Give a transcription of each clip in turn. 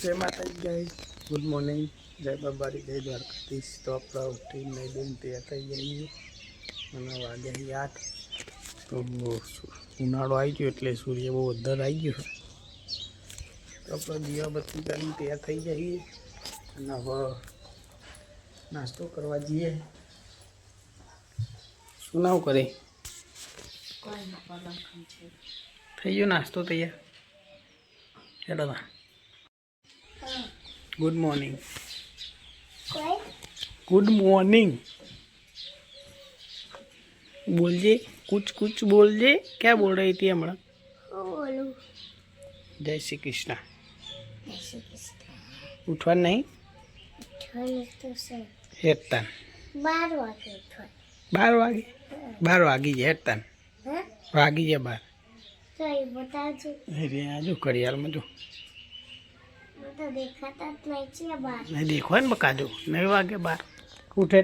જય માતાજી guys, good morning, જય બાબારી, જય દ્વારકાધીશ. તો આપણે ઉઠીને નહીં દઈને તૈયાર થઈ જઈએ અને વાગ્યા 8. તો ઉનાળો આવી ગયો એટલે સૂર્ય બહુ વધારે આવી ગયો. તો આપણે દીવાબત્તી કરીને તૈયાર થઈ જઈએ અને હવે નાસ્તો કરવા જઈએ. શું ના કરે? થઈ ગયો નાસ્તો તૈયાર? હેડો ના. Good morning. गुड मॉर्निंग बोलिए, कुछ बोलिए. क्या बोल रही थी हमारा? जय श्री कृष्णा. उठवा नहीं हेतन 12 वागी हेतन वागी है 12. अरे जो घड़ियाल में जो तो देखा था नहीं देखो है बका जो 9 वागे 12. उठे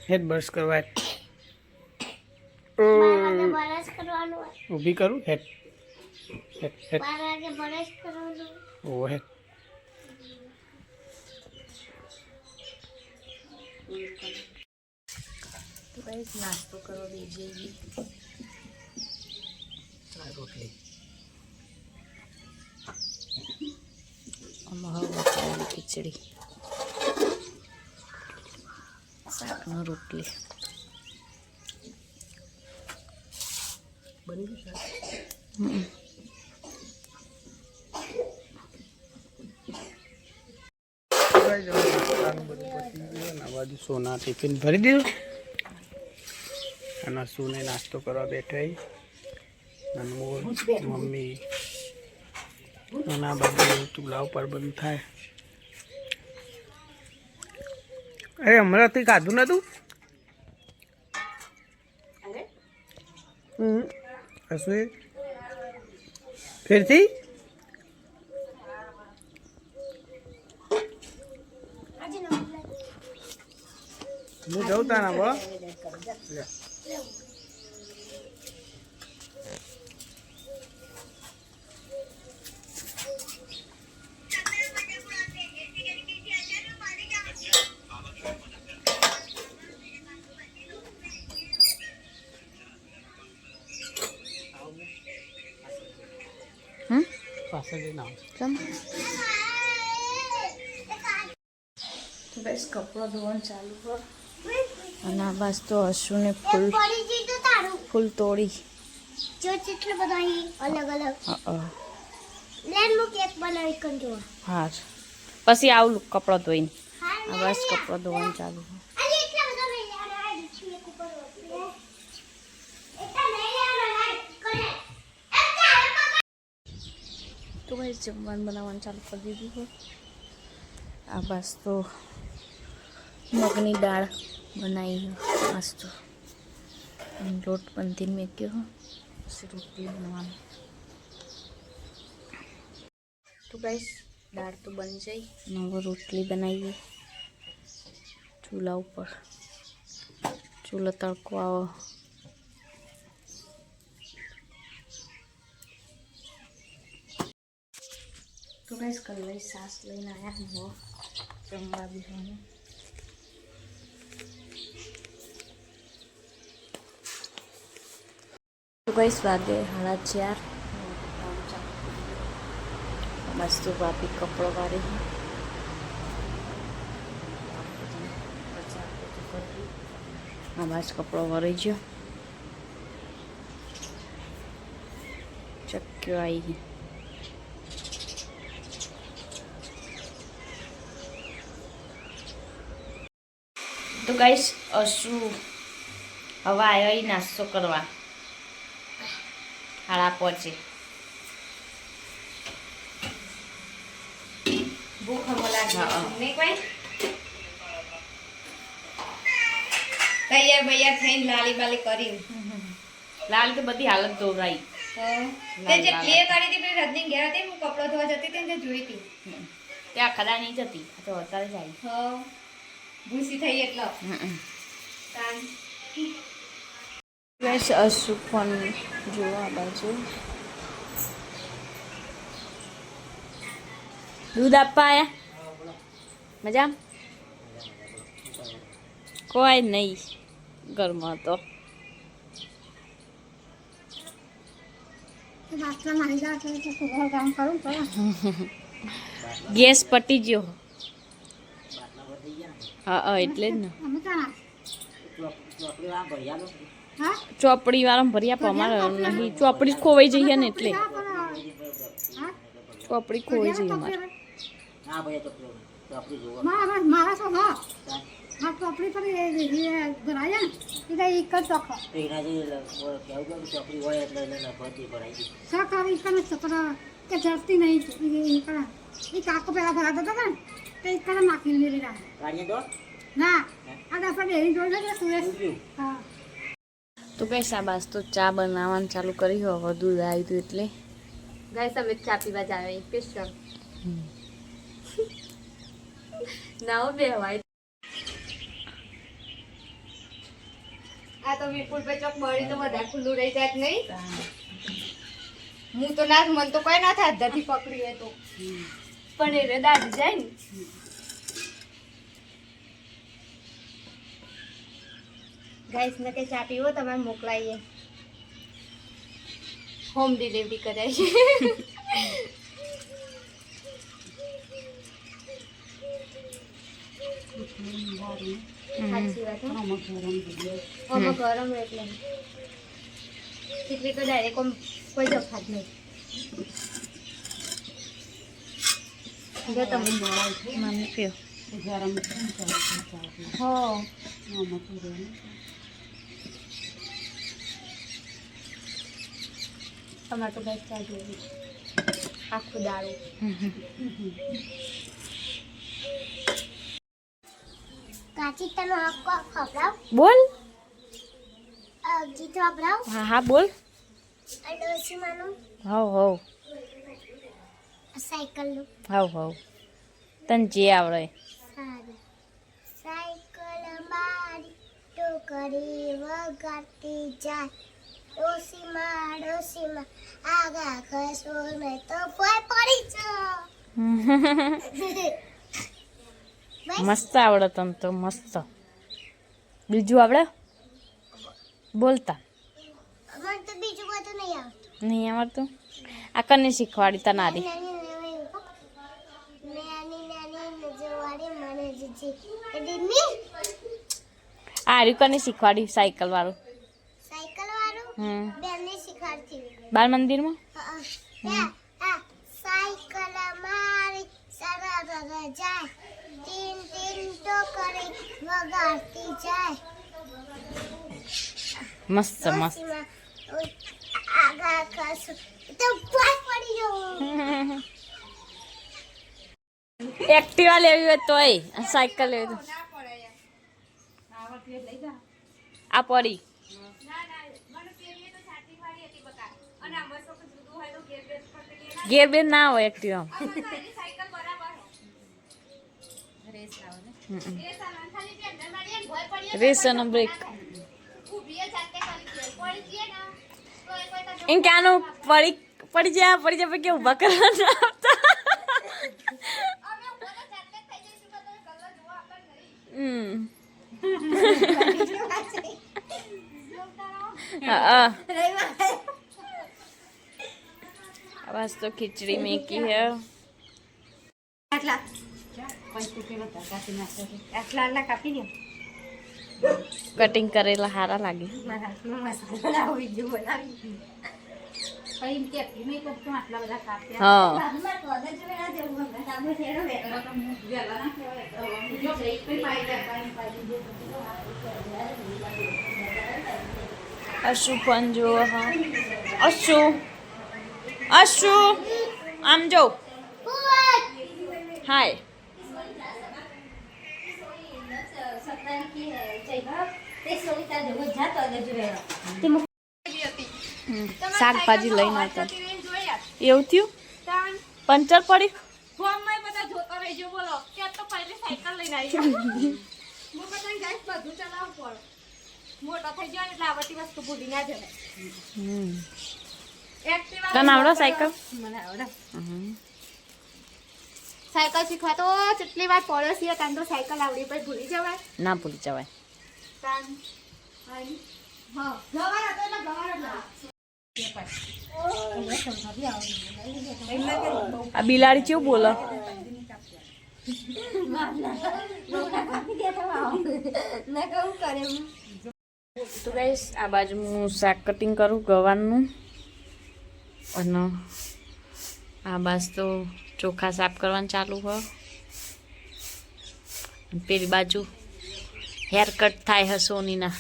हेड ब्रश करवाए. ऊभी करूँ हेड हेड हेड 12 वागे ब्रश करवानो. ओ हेड तो गाइस नाश्तो करो दीजिए. रोटली खिचड़ी शाक न रोटली बनी बाजू सोना टिफिन भरी दीधुं અને સોને નાસ્તો કરવા બેઠા. અનમોલ મમ્મી અને બાજુ ચૂલા ઉપર બંધ થાય. અરે હમણાંથી ખાધું નતું? હસું ફેરથી હું જઉં તારા બો. तो बस कपड़ा धोवन चालू कर અને આ બસ તો હસુને ફૂલ તોડી જો કેટલા બધા અલગ અલગ લેન મુ કેક બનાવી કંજો. હા પછી આવું કપડો ધોઈને આ બસ કપડો ધોવાનું ચાલુ. તો ભાઈ જમવાનું બનાવવાનું ચાલુ કરી દીધું છે. આ બસ તો મગની દાળ બનાવી નાસ્તો લોટ બંધીને મેક્યો. પછી રોટલી બનાવવાનું. તો ગાઈસ દાળ તો બની જઈ અને હવે રોટલી બનાવીએ ચૂલા ઉપર. ચૂલો તડકો આવો. તો ગાઈસ કલવાઈ સાસ લઈને આવ્યા જમવા બેસવાનું. તો ગાઈસ વાગે 4:30. મસ્ત ભાભી કપડો વાળી આમાં જ કપડો વળી ગયો. ચક્યો આવી. તો ગાઈસ અસુ હવે આવ્યો નાસ્તો કરવા. હાડા પહોંચે ભૂખ લાગે તૈયાર બૈયાર થઈને લાલી બાલી કરી. લાલ તો બધી હાલત દોરાઈ. તે જે પ્લે કરી હતી પેલી રજની ઘેર હતી હું કપડો ધોવા જતી હતી ને જોઈ હતી ત્યાં ખડા નહીં જતી તો અત્યારે જાય. હા ભૂસી થઈ એટલે ગાઈસ અસુ ફોન જોવા બાજુ દૂધ આપવા આયા મજા કોઈ નહીં ઘરમાં તો ગેસ પટી ગયો હા એટલે જ ને ચોપડી વાળા ભરી આપો અમારે નહીં ચોપડી ખોવાઈ જઈએ ને એટલે ચોપડી ખોવાઈ જઈએ અમારે ચોપડી પર ભરાયા ને એક જ ચોખો સરકાર છોકરા કે જડતી નહીં એ કાકો પેલા ભરાતા હતા ને તો એક કડા નાખીને મેળી રહ્યા ના આ આપણે એની જોઈ લે સુરેશ હા તો કઈ શાબાશ તો ચા બનાવવાનું ચાલુ કરી હવે દૂધ આવ્યું હતું એટલે ગાય તમે ચા પીવા જ આવે સ્પેશિયલ ના બે હવાય આ તો વિપુલ ભાઈ ચોક બળી તો બધા ખુલ્લું રહી જાય નહીં હું તો ના મન તો કોઈ ના થાય અડધાથી પકડી હોય તો પણ એ દાદી જાય ને ગાઈસ ને કે ચા પીવો તમારે મોકલાઈએ હોમ ડિલિવરી કરાય છે સાચી વાત આમાં ગરમ એટલે ખીચડી તો ડાયરેક્ટ કોઈ જફાત નહીં જો તમે મને પીઓ હો તમારે તો બેસ્ટ ચા જોવી આખું દારૂ કાચી તનો આખો ખવડાવ બોલ ગીત ખવડાવ હા હા બોલ અડોસી માનું હવ હવ સાયકલ નું હવ હવ તને જે આવડે સારું સાયકલ મારી ટોકરી વગાડતી જાય ડોસીમાં આગા ખસો ને તો પડી મસ્ત આવડે તને તો મસ્ત બીજું આવડે બોલતા મને તો બીજું બધું નહીં આવડતું નહીં આવડતું આ કને શીખવાડી તને આરી નાની જોવાડી મને જીજી આર્યું કને શીખવાડી સાયકલ વાળું સાયકલ વાળું બેનને શીખવાડતી બાલ મંદિરમાં સાયકલ મારી સરળ જાય ટીન ટીન તો કરી વગાડતી જાય મસ્ત મસ્ત આગા ખસો તો પડી જવું એક્ટિવા લેવી હોય તોય સાયકલ લેવી તો આ પડી ગેર બેર ના હોય એક્ટિવા રેસ અને બ્રેક એમ ક્યાંનું પડી જાય પછી કે ઊભા કરવાના આવતા बस तो खिचड़ी में की है कटिंग करेला हारा लागे हाँ अशु पण जो हाँ अशु अशु आम जो हाय શાકભાજી લઈને આવતા એવું થયું પંચર પડી તને આવડે સાયકલ સાયકલ શીખવા તો કેટલી વાર પડોશી હતા તો સાયકલ આવડી પછી ભૂલી જવાય. ના ભૂલી જવાય. તાન હા ગવાર હતો એટલે ગવાર જ આ બિલાડી કેવું બોલે? તો ગાઈસ આ બાજુ હું શાક કટિંગ કરું ગવારનું અને આ બાજુ તો ચોખા સાફ કરવાનું ચાલુ હોય. પેલી બાજુ હેર કટ થાય હે સોનીના.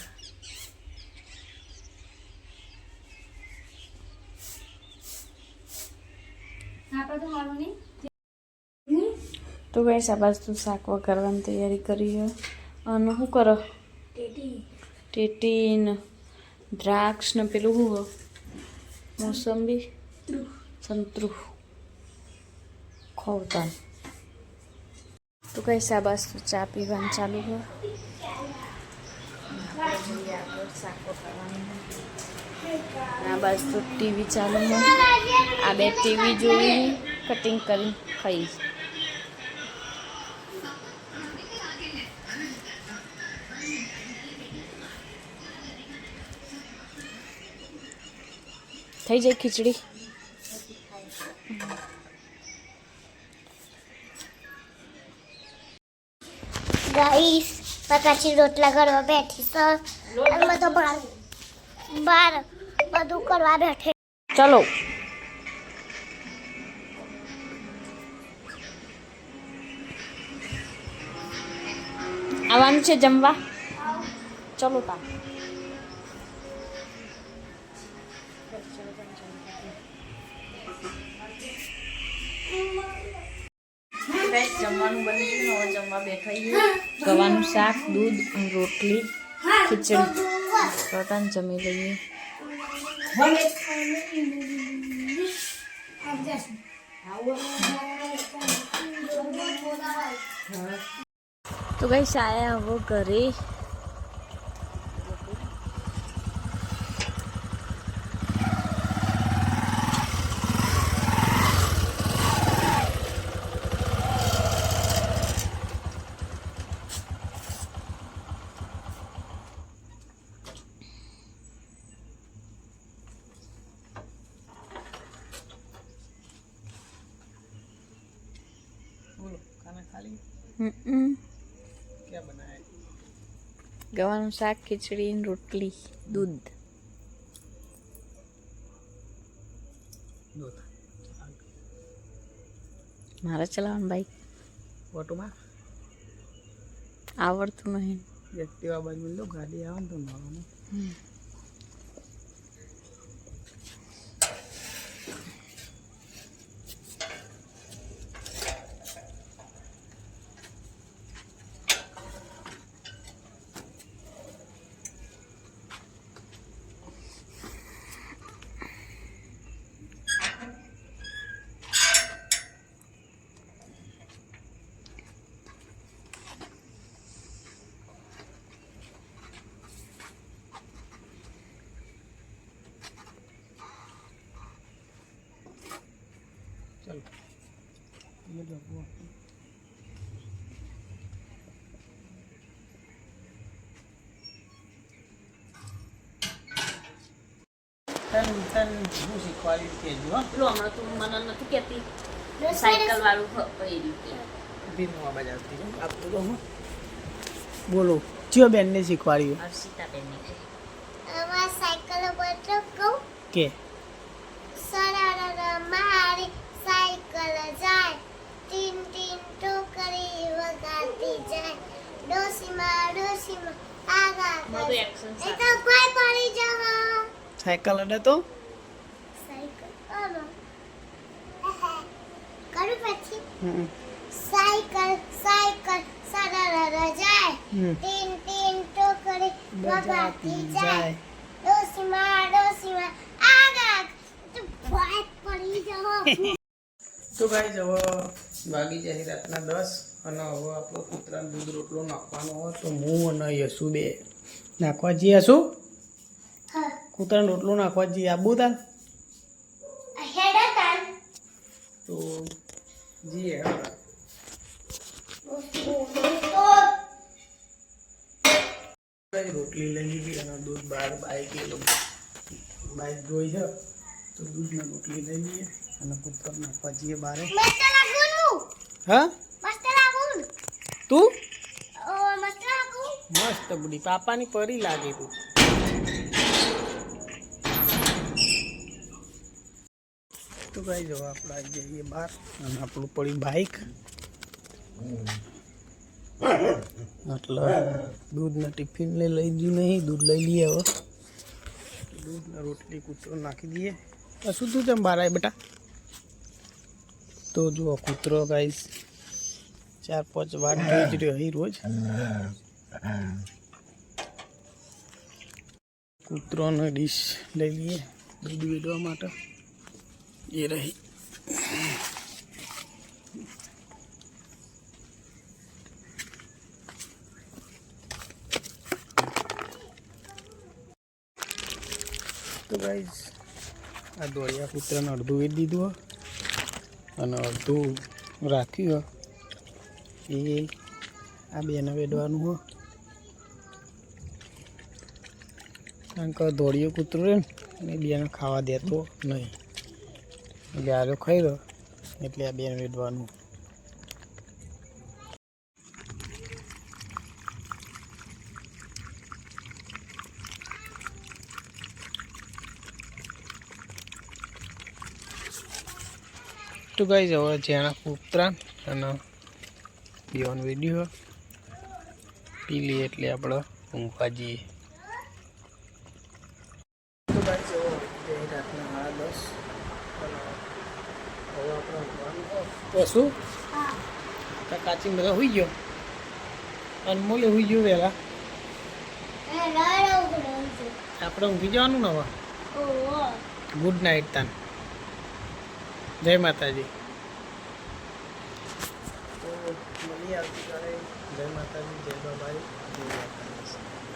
તો ગાઈસ આ બાજુ તો શાક વઘારવાની તૈયારી કરી છે અને શું કરો? ટેટી ને દ્રાક્ષ ને પેલું શું હોય? મોસંબી સંતરું ખોવતાન. તો કઈ શાબાશ તો ચા પીવાનું ચાલુ હોય. આ બાજુ તો ટીવી ચાલુ હોય. આ બે ટીવી જોઈ કટિંગ કરી ખાઈ. થઈ જાય ખીચડી. ગાઈસ પછી રોટલા કરવા બેઠી તો બધું બાર બધું કરવા બેઠે. ચલો આવવાનું છે જમવા. ચલો તા જમવાનું બની ગયું. હવે જમવા બેઠા. ગવાનું શાક, દૂધ અને રોટલી, ખીચડી. બધાને જમી લઈએ. તો ગાઈસ આયા હવે ઘરે. ગવાનું શાક, ખીચડી, રોટલી, દૂધ. મારે ચલાવવાનું બાઈક ઓટોમાં આવડતું નહીં. એક્ટિવા બાજુ લો ગાડી આવે ને તો મારવાનું. चलो ये लो તન તન હું શીખવાડી કેજો હા. પેલું હમણાં તું મને નથી કહેતી સાયકલ વાળું એ રીતે ભીમવા બજાવતી આપતું તો હું બોલો ચિયો બેનને શીખવાડ્યું? હર્ષિતાબેનને અમાર સાયકલ ઉપર તો કહું કે સરળ મારી સાયકલ જાય ટીન ટીન ટોકરી વગાડતી જાય ડોસીમાં આગા બધું એક્શન એ તો કોઈ પડી જવા સાયકલ અડે તો સાયકલ કરું પછી હમ સાયકલ સાયકલ સરળ જાય ટીન ટીન ટોકરી વગાડતી જાય ડોસીમાં આગા તો કોઈ પડી જવા તો ગાઈસ હવે વાગી જાય રાતના 10 અને હવે આપણો કૂતરાનો દૂધ રોટલો નાખવાનો હોય તો હું અને યશુ બે નાખવા જઈએ. શું કૂતરાનો રોટલો નાખવા જઈએ? આબુ તાર હેડતાન તો જઈએ. રોટલી લઈ લીધી અને દૂધ બહાર બાઈક જોઈ છે તો દૂધને રોટલી લઈ લઈએ અને કુકર નાખવા જઈએ બહાર. હા તું મસ્ત બુડી પાપાની પરી લાગે તું. તો કઈ જો આપણે આવી જઈએ બહાર અને આપણું પડી બાઈક એટલે દૂધના ટિફિન લઈ ગયું નહીં, દૂધ લઈ લઈએ હવે. દૂધના રોટલી કૂતરો નાખી દઈએ. શું તું તેમ બહાર આવે બેટા? તો જુઓ કૂતરો ગાઈસ 4-5 વાર જોઈ જ રહ્યો અહીં રોજ. કૂતરોનો ડીશ લઈ લઈએ દૂધ વેડવા માટે. એ રહી તો ગાઈસ આ દોડિયા કૂતરાને અડધું વેચી દીધું અને અડધું રાખ્યું. એ આ બેને વેડવાનું હોય કારણ કે દોડિયો કૂતરો રહે ને બેને ખાવા દેતો નહીં એટલે આરો ખાઈ રહ્યો એટલે આ બેને વેડવાનું. તો ગાઈસ હવે જ્યાં કૂતરા અને પીવાનો વિડીયો પી લઈએ એટલે આપણે ઊંઘવા જઈએ. તો ગાઈસ હવે રાતના 10 હવે આપણે ઊંઘવાનું. તો શું કાચી બધા હોઈ ગયો અનમોલે હોઈ ગયો વહેલા આપણે ઊંઘી જવાનું ને હવે. ગુડ નાઇટ તાન. જય માતાજી. તો મળીએ આવતીકાલે. જય માતાજી, જય બાબાઈ, જય માતાજી.